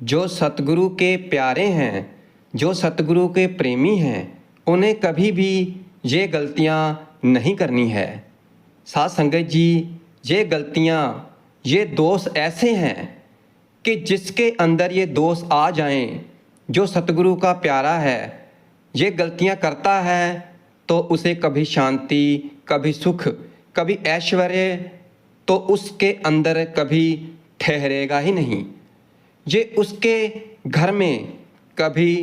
जो सतगुरु के प्यारे हैं, जो सतगुरु के प्रेमी हैं, उन्हें कभी भी ये गलतियाँ नहीं करनी है। साध संगत जी, ये गलतियाँ, ये दोष ऐसे हैं कि जिसके अंदर ये दोष आ जाएं, जो सतगुरु का प्यारा है, ये गलतियाँ करता है तो उसे कभी शांति, कभी सुख, कभी ऐश्वर्य तो उसके अंदर कभी ठहरेगा ही नहीं। ये उसके घर में कभी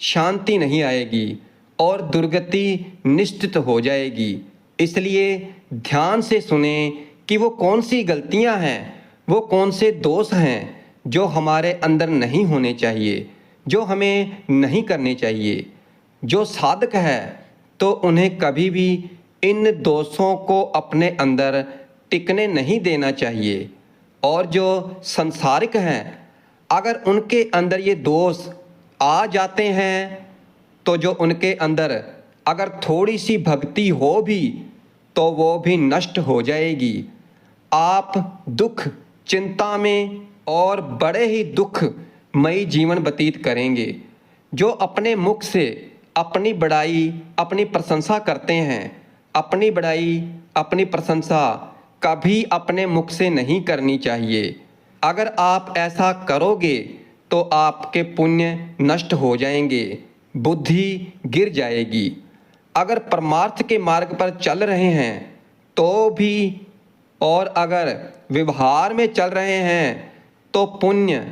शांति नहीं आएगी और दुर्गति निश्चित हो जाएगी। इसलिए ध्यान से सुने कि वो कौन सी गलतियां हैं, वो कौन से दोष हैं जो हमारे अंदर नहीं होने चाहिए, जो हमें नहीं करने चाहिए। जो साधक है तो उन्हें कभी भी इन दोषों को अपने अंदर टिकने नहीं देना चाहिए। और जो संसारिक हैं, अगर उनके अंदर ये दोष आ जाते हैं तो जो उनके अंदर अगर थोड़ी सी भक्ति हो भी तो वो भी नष्ट हो जाएगी। आप दुख, चिंता में और बड़े ही दुखमयी जीवन व्यतीत करेंगे। जो अपने मुख से अपनी बड़ाई, अपनी प्रशंसा करते हैं, अपनी बड़ाई, अपनी प्रशंसा कभी अपने मुख से नहीं करनी चाहिए। अगर आप ऐसा करोगे तो आपके पुण्य नष्ट हो जाएंगे, बुद्धि गिर जाएगी। अगर परमार्थ के मार्ग पर चल रहे हैं तो भी, और अगर व्यवहार में चल रहे हैं तो पुण्य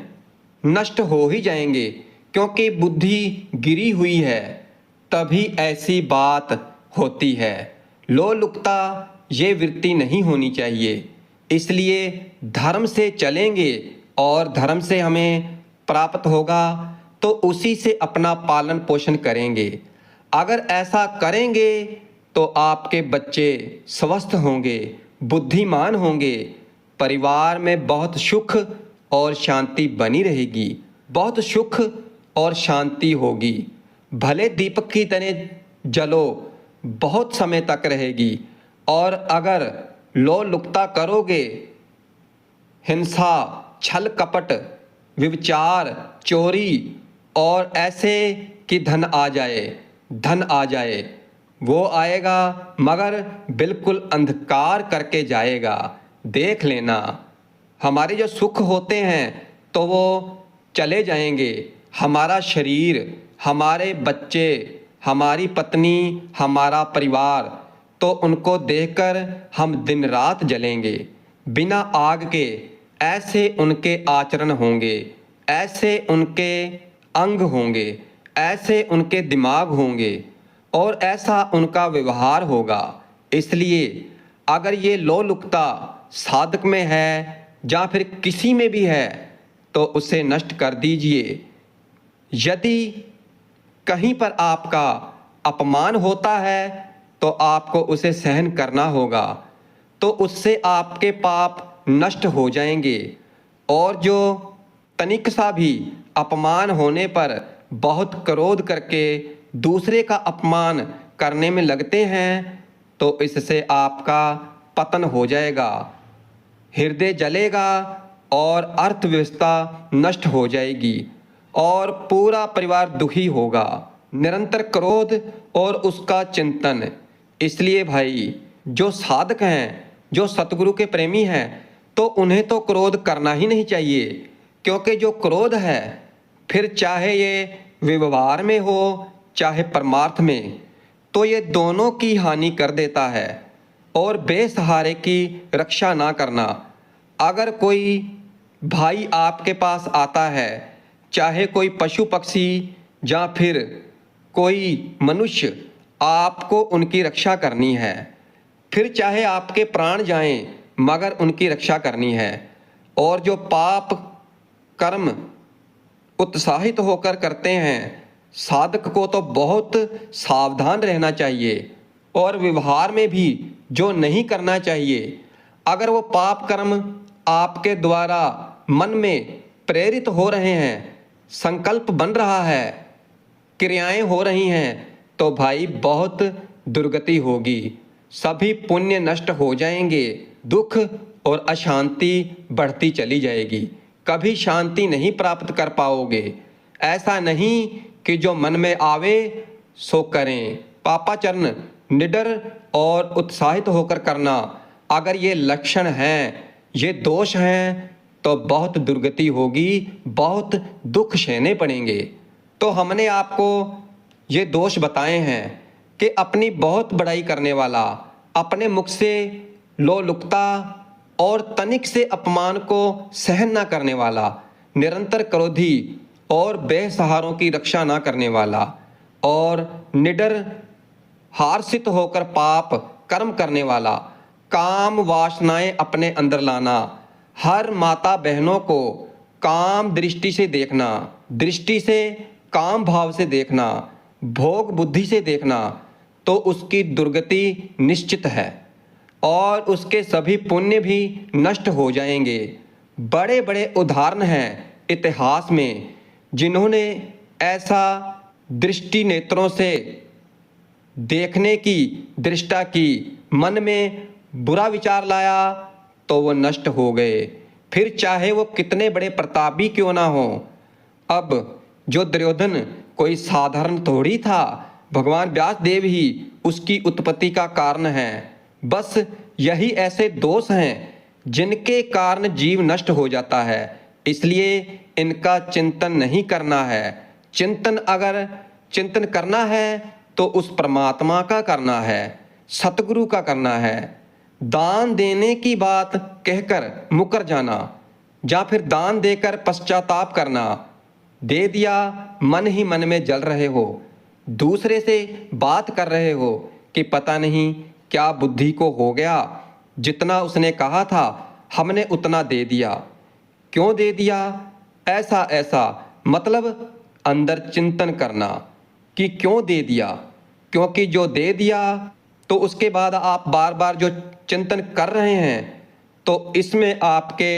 नष्ट हो ही जाएंगे, क्योंकि बुद्धि गिरी हुई है। तभी ऐसी बात होती है। लोलुपता ये वृत्ति नहीं होनी चाहिए। इसलिए धर्म से चलेंगे और धर्म से हमें प्राप्त होगा तो उसी से अपना पालन पोषण करेंगे। अगर ऐसा करेंगे तो आपके बच्चे स्वस्थ होंगे, बुद्धिमान होंगे, परिवार में बहुत सुख और शांति बनी रहेगी, बहुत सुख और शांति होगी। भले दीपक की तरह जलो, बहुत समय तक रहेगी। और अगर लोलुपता करोगे, हिंसा, छल कपट, व्यभिचार, चोरी और ऐसे कि धन आ जाए, वो आएगा मगर बिल्कुल अंधकार करके जाएगा। देख लेना, हमारे जो सुख होते हैं तो वो चले जाएंगे। हमारा शरीर, हमारे बच्चे, हमारी पत्नी, हमारा परिवार, तो उनको देखकर हम दिन रात जलेंगे। बिना आग के ऐसे उनके आचरण होंगे, ऐसे उनके अंग होंगे, ऐसे उनके दिमाग होंगे और ऐसा उनका व्यवहार होगा। इसलिए अगर ये लोलुपता साधक में है या फिर किसी में भी है तो उसे नष्ट कर दीजिए। यदि कहीं पर आपका अपमान होता है तो आपको उसे सहन करना होगा, तो उससे आपके पाप नष्ट हो जाएंगे। और जो तनिक सा भी अपमान होने पर बहुत क्रोध करके दूसरे का अपमान करने में लगते हैं तो इससे आपका पतन हो जाएगा, हृदय जलेगा और अर्थव्यवस्था नष्ट हो जाएगी और पूरा परिवार दुखी होगा। निरंतर क्रोध और उसका चिंतन। इसलिए भाई, जो साधक हैं, जो सतगुरु के प्रेमी हैं, तो उन्हें तो क्रोध करना ही नहीं चाहिए। क्योंकि जो क्रोध है, फिर चाहे ये व्यवहार में हो चाहे परमार्थ में, तो ये दोनों की हानि कर देता है। और बेसहारे की रक्षा ना करना। अगर कोई भाई आपके पास आता है, चाहे कोई पशु पक्षी या फिर कोई मनुष्य, आपको उनकी रक्षा करनी है। फिर चाहे आपके प्राण जाएं मगर उनकी रक्षा करनी है। और जो पाप कर्म उत्साहित होकर करते हैं, साधक को तो बहुत सावधान रहना चाहिए। और व्यवहार में भी जो नहीं करना चाहिए, अगर वो पाप कर्म आपके द्वारा मन में प्रेरित हो रहे हैं, संकल्प बन रहा है, क्रियाएं हो रही हैं, तो भाई बहुत दुर्गति होगी। सभी पुण्य नष्ट हो जाएंगे, दुख और अशांति बढ़ती चली जाएगी। कभी शांति नहीं प्राप्त कर पाओगे। ऐसा नहीं कि जो मन में आवे सो करें। पापाचरण निडर और उत्साहित होकर करना, अगर ये लक्षण हैं, ये दोष हैं, तो बहुत दुर्गति होगी, बहुत दुख सहने पड़ेंगे। तो हमने आपको ये दोष बताए हैं कि अपनी बहुत बड़ाई करने वाला, अपने मुख से लोलुपता और तनिक से अपमान को सहन ना करने वाला, निरंतर क्रोधी और बेसहारों की रक्षा ना करने वाला, और निडर हार्षित होकर पाप कर्म करने वाला, काम वासनाएं अपने अंदर लाना, हर माता बहनों को काम दृष्टि से देखना, दृष्टि से काम भाव से देखना, भोग बुद्धि से देखना, तो उसकी दुर्गति निश्चित है और उसके सभी पुण्य भी नष्ट हो जाएंगे। बड़े बड़े उदाहरण हैं इतिहास में जिन्होंने ऐसा दृष्टि नेत्रों से देखने की दृष्टा की, मन में बुरा विचार लाया तो वो नष्ट हो गए, फिर चाहे वो कितने बड़े प्रतापी क्यों ना हो। अब जो दुर्योधन कोई साधारण थोड़ी था, भगवान व्यास देव ही उसकी उत्पत्ति का कारण है। बस यही ऐसे दोष हैं जिनके कारण जीव नष्ट हो जाता है, इसलिए इनका चिंतन नहीं करना है। अगर चिंतन करना है तो उस परमात्मा का करना है, सतगुरु का करना है। दान देने की बात कहकर मुकर जाना या फिर दान देकर पश्चाताप करना, दे दिया मन ही मन में जल रहे हो, दूसरे से बात कर रहे हो कि पता नहीं क्या बुद्धि को हो गया, जितना उसने कहा था हमने उतना दे दिया। क्यों दे दिया? ऐसा मतलब अंदर चिंतन करना कि क्यों दे दिया, क्योंकि जो दे दिया तो उसके बाद आप बार बार जो चिंतन कर रहे हैं तो इसमें आपके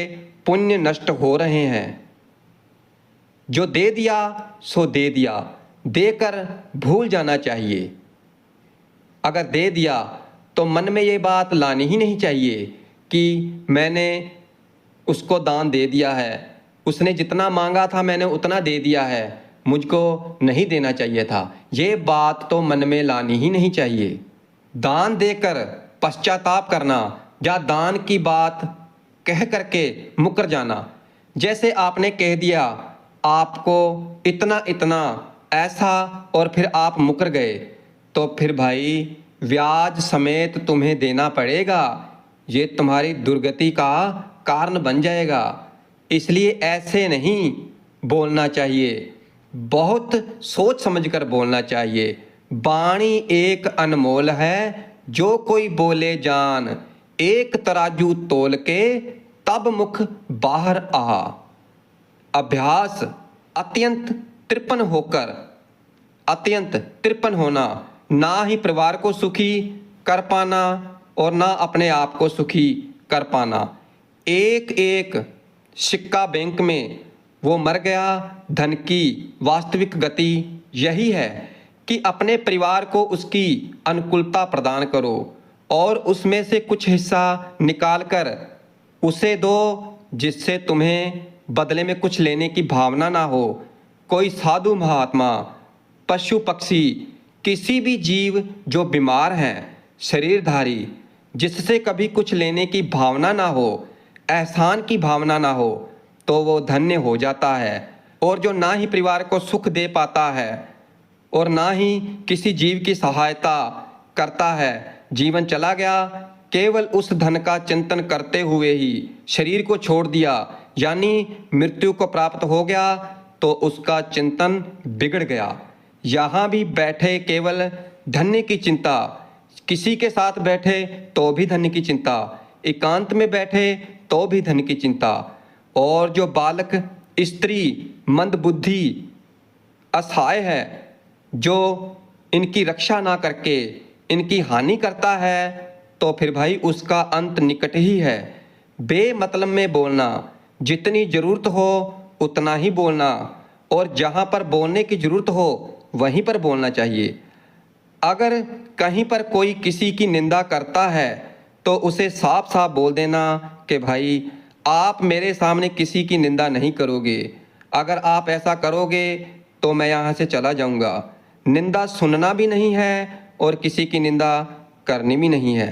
पुण्य नष्ट हो रहे हैं। जो दे दिया सो दे दिया, देकर भूल जाना चाहिए। अगर दे दिया तो मन में ये बात लानी ही नहीं चाहिए कि मैंने उसको दान दे दिया है, उसने जितना मांगा था मैंने उतना दे दिया है, मुझको नहीं देना चाहिए था। ये बात तो मन में लानी ही नहीं चाहिए। दान देकर पश्चाताप करना या दान की बात कह करके मुकर जाना, जैसे आपने कह दिया आपको इतना इतना ऐसा और फिर आप मुकर गए, तो फिर भाई ब्याज समेत तुम्हें देना पड़ेगा, ये तुम्हारी दुर्गति का कारण बन जाएगा। इसलिए ऐसे नहीं बोलना चाहिए, बहुत सोच समझकर बोलना चाहिए। वाणी एक अनमोल है, जो कोई बोले जान, एक तराजू तोल के तब मुख बाहर आ। अभ्यास अत्यंत तृपण होना, ना ही परिवार को सुखी कर पाना और ना अपने आप को सुखी कर पाना। एक एक सिक्का बैंक में वो मर गया। धन की वास्तविक गति यही है कि अपने परिवार को उसकी अनुकूलता प्रदान करो और उसमें से कुछ हिस्सा निकाल कर उसे दो, जिससे तुम्हें बदले में कुछ लेने की भावना ना हो। कोई साधु महात्मा, पशु पक्षी, किसी भी जीव जो बीमार हैं, शरीरधारी, जिससे कभी कुछ लेने की भावना ना हो, एहसान की भावना ना हो, तो वो धन्य हो जाता है। और जो ना ही परिवार को सुख दे पाता है और ना ही किसी जीव की सहायता करता है, जीवन चला गया, केवल उस धन का चिंतन करते हुए ही शरीर को छोड़ दिया, यानी मृत्यु को प्राप्त हो गया, तो उसका चिंतन बिगड़ गया। यहाँ भी बैठे केवल धन्य की चिंता, किसी के साथ बैठे तो भी धन्य की चिंता, एकांत में बैठे तो भी धन की चिंता। और जो बालक, स्त्री, मंदबुद्धि, असहाय है, जो इनकी रक्षा ना करके इनकी हानि करता है, तो फिर भाई उसका अंत निकट ही है। बेमतलब में बोलना, जितनी ज़रूरत हो उतना ही बोलना, और जहाँ पर बोलने की ज़रूरत हो वहीं पर बोलना चाहिए। अगर कहीं पर कोई किसी की निंदा करता है तो उसे साफ साफ बोल देना कि भाई आप मेरे सामने किसी की निंदा नहीं करोगे। अगर आप ऐसा करोगे तो मैं यहाँ से चला जाऊँगा। निंदा सुनना भी नहीं है और किसी की निंदा करनी भी नहीं है।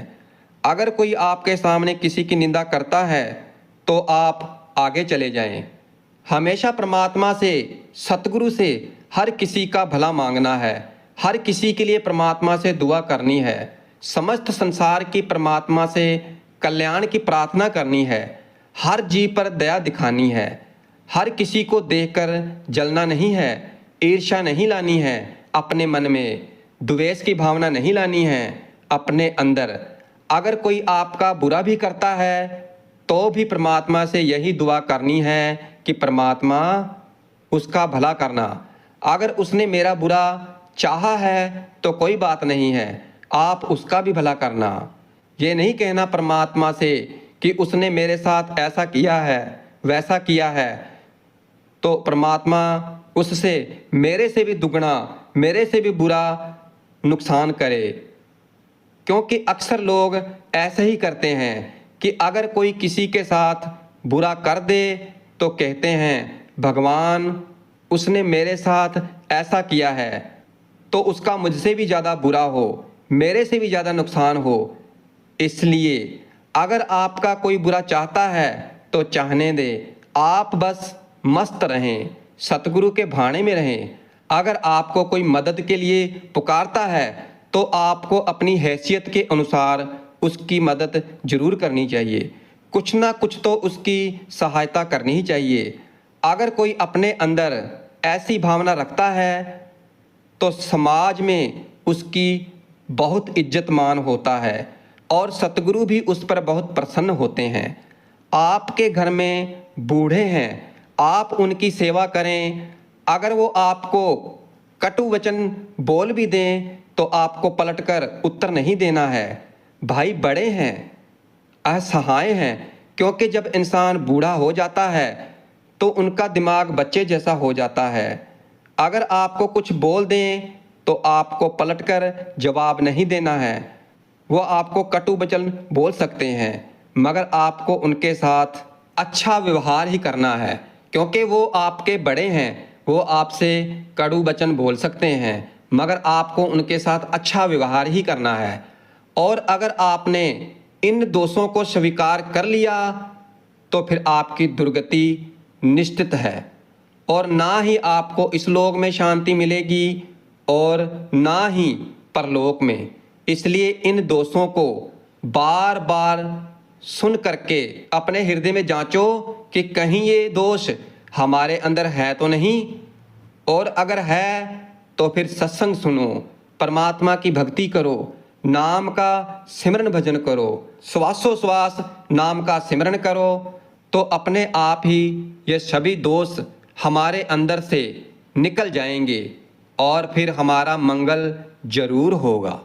अगर कोई आपके सामने किसी की निंदा करता है तो आप आगे चले जाएं। हमेशा परमात्मा से, सतगुरु से हर किसी का भला मांगना है। हर किसी के लिए परमात्मा से दुआ करनी है। समस्त संसार की परमात्मा से कल्याण की प्रार्थना करनी है। हर जीव पर दया दिखानी है। हर किसी को देखकर जलना नहीं है। ईर्ष्या नहीं लानी है। अपने मन में द्वेष की भावना नहीं लानी है अपने अंदर। अगर कोई आपका बुरा भी करता है तो भी परमात्मा से यही दुआ करनी है कि परमात्मा उसका भला करना। अगर उसने मेरा बुरा चाहा है तो कोई बात नहीं है, आप उसका भी भला करना। ये नहीं कहना परमात्मा से कि उसने मेरे साथ ऐसा किया है, वैसा किया है, तो परमात्मा उससे मेरे से भी दुगना, मेरे से भी बुरा नुकसान करे। क्योंकि अक्सर लोग ऐसे ही करते हैं कि अगर कोई किसी के साथ बुरा कर दे तो कहते हैं भगवान उसने मेरे साथ ऐसा किया है तो उसका मुझसे भी ज़्यादा बुरा हो, मेरे से भी ज़्यादा नुकसान हो। इसलिए अगर आपका कोई बुरा चाहता है तो चाहने दे, आप बस मस्त रहें, सतगुरु के भाने में रहें। अगर आपको कोई मदद के लिए पुकारता है तो आपको अपनी हैसियत के अनुसार उसकी मदद जरूर करनी चाहिए। कुछ ना कुछ तो उसकी सहायता करनी ही चाहिए। अगर कोई अपने अंदर ऐसी भावना रखता है तो समाज में उसकी बहुत इज्जत मान होता है और सतगुरु भी उस पर बहुत प्रसन्न होते हैं। आपके घर में बूढ़े हैं, आप उनकी सेवा करें। अगर वो आपको कटु वचन बोल भी दें तो आपको पलटकर उत्तर नहीं देना है। भाई बड़े हैं, असहाय हैं, क्योंकि जब इंसान बूढ़ा हो जाता है तो उनका दिमाग बच्चे जैसा हो जाता है। अगर आपको कुछ बोल दें तो आपको पलटकर जवाब नहीं देना है। वो आपको कटु वचन बोल सकते हैं मगर आपको उनके साथ अच्छा व्यवहार ही करना है, क्योंकि वो आपके बड़े हैं। वो आपसे कड़ू वचन बोल सकते हैं मगर आपको उनके साथ अच्छा व्यवहार ही करना है। और अगर आपने इन दोषों को स्वीकार कर लिया तो फिर आपकी दुर्गति निश्चित है और ना ही आपको इस लोक में शांति मिलेगी और ना ही परलोक में। इसलिए इन दोषों को बार बार सुन करके अपने हृदय में जांचो कि कहीं ये दोष हमारे अंदर है तो नहीं, और अगर है तो फिर सत्संग सुनो, परमात्मा की भक्ति करो, नाम का सिमरन भजन करो, श्वासोश्वास नाम का सिमरन करो, तो अपने आप ही ये सभी दोष हमारे अंदर से निकल जाएंगे और फिर हमारा मंगल जरूर होगा।